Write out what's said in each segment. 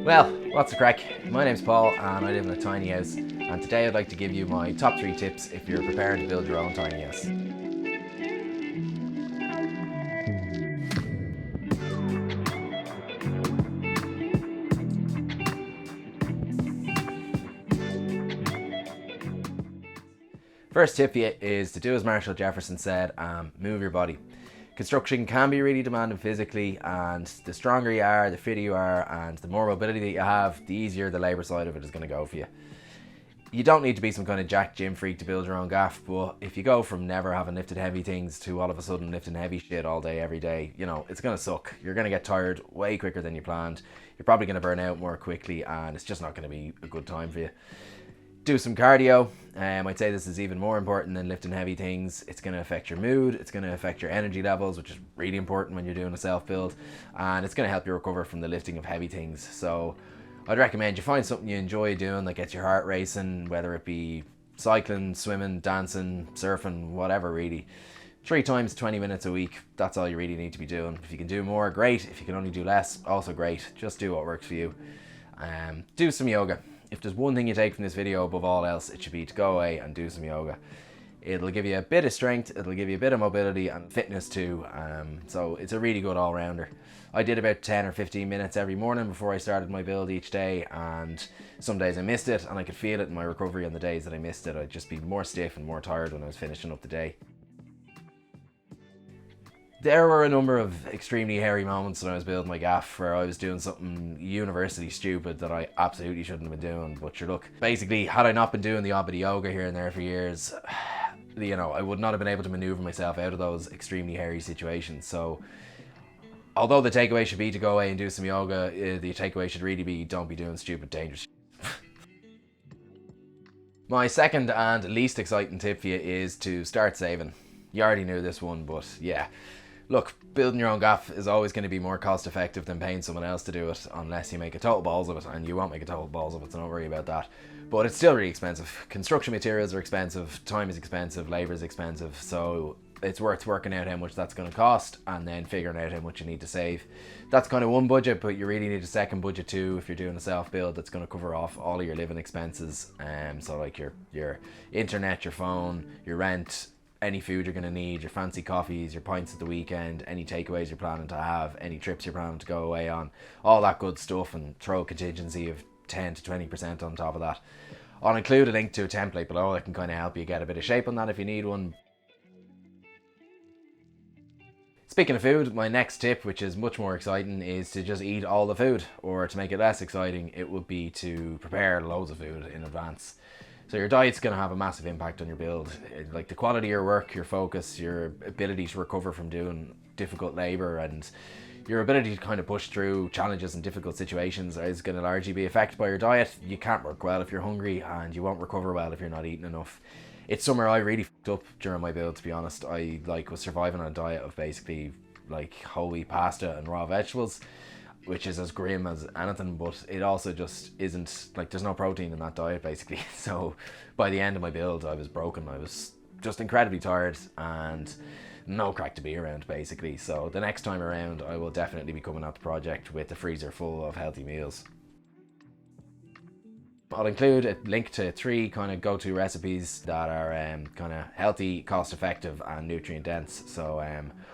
Well, what's the crack? My name's Paul and I live in a tiny house, and today I'd like to give you my top 3 tips if you're preparing to build your own tiny house. First tip is to do as Marshall Jefferson said, move your body. Construction can be really demanding physically, and the stronger you are, the fitter you are, and the more mobility that you have, the easier the labour side of it is going to go for you. You don't need to be some kind of jack gym freak to build your own gaff, but if you go from never having lifted heavy things to all of a sudden lifting heavy shit all day, every day, it's going to suck. You're going to get tired way quicker than you planned. You're probably going to burn out more quickly, and it's just not going to be a good time for you. Do some cardio. I'd say this is even more important than lifting heavy things. It's going to affect your mood, it's going to affect your energy levels, which is really important when you're doing a self-build, and it's going to help you recover from the lifting of heavy things. So I'd recommend you find something you enjoy doing that gets your heart racing, whether it be cycling, swimming, dancing, surfing, whatever really. 3 times 20 minutes a week, that's all you really need to be doing. If you can do more, great. If you can only do less, also great. Just do what works for you. Do some yoga. If there's one thing you take from this video above all else, it should be to go away and do some yoga. It'll give you a bit of strength, it'll give you a bit of mobility and fitness too, so it's a really good all-rounder. I did about 10 or 15 minutes every morning before I started my build each day, and some days I missed it and I could feel it in my recovery on the days that I missed it. I'd just be more stiff and more tired when I was finishing up the day. There were a number of extremely hairy moments when I was building my gaff where I was doing something universally stupid that I absolutely shouldn't have been doing, but sure, look, basically, had I not been doing the odd bit of yoga here and there for years, I would not have been able to maneuver myself out of those extremely hairy situations. So although the takeaway should be to go away and do some yoga, the takeaway should really be don't be doing stupid, dangerous shit. My second and least exciting tip for you is to start saving. You already knew this one, but yeah. Look, building your own gaff is always going to be more cost effective than paying someone else to do it, unless you make a total balls of it, and you won't make a total balls of it, so don't worry about that. But it's still really expensive. Construction materials are expensive, time is expensive, labour is expensive, so it's worth working out how much that's going to cost and then figuring out how much you need to save. That's kind of one budget, but you really need a second budget too if you're doing a self-build that's going to cover off all of your living expenses. So like your internet, your phone, your rent, any food you're going to need, your fancy coffees, your pints at the weekend, any takeaways you're planning to have, any trips you're planning to go away on, all that good stuff, and throw a contingency of 10 to 20% on top of that. I'll include a link to a template below that can kind of help you get a bit of shape on that if you need one. Speaking of food, my next tip, which is much more exciting, is to just eat all the food, or to make it less exciting, it would be to prepare loads of food in advance. So your diet's going to have a massive impact on your build. Like the quality of your work, your focus, your ability to recover from doing difficult labour, and your ability to kind of push through challenges and difficult situations is going to largely be affected by your diet. You can't work well if you're hungry, and you won't recover well if you're not eating enough. It's somewhere I really fucked up during my build, to be honest. I was surviving on a diet of basically like whole wheat pasta and raw vegetables, which is as grim as anything, but it also just isn't, like, there's no protein in that diet basically. So by the end of my build I was broken. I was just incredibly tired and no crack to be around basically. So the next time around I will definitely be coming at the project with the freezer full of healthy meals. I'll include a link to 3 kind of go-to recipes that are kind of healthy, cost-effective and nutrient-dense. So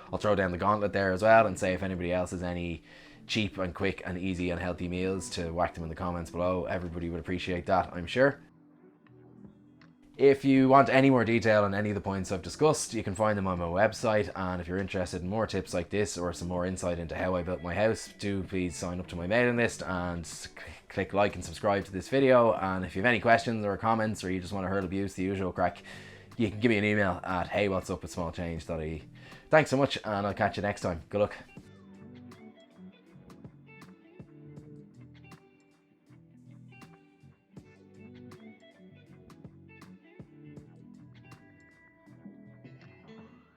I'll throw down the gauntlet there as well and say if anybody else has any cheap and quick and easy and healthy meals to whack them in the comments below. Everybody would appreciate that, I'm sure. If you want any more detail on any of the points I've discussed, you can find them on my website, and if you're interested in more tips like this or some more insight into how I built my house, do please sign up to my mailing list and click like and subscribe to this video. And if you have any questions or comments, or you just want to hurl abuse, the usual crack, you can give me an email at heywhatsup@smallchange.ie. Thanks so much, and I'll catch you next time. Good luck.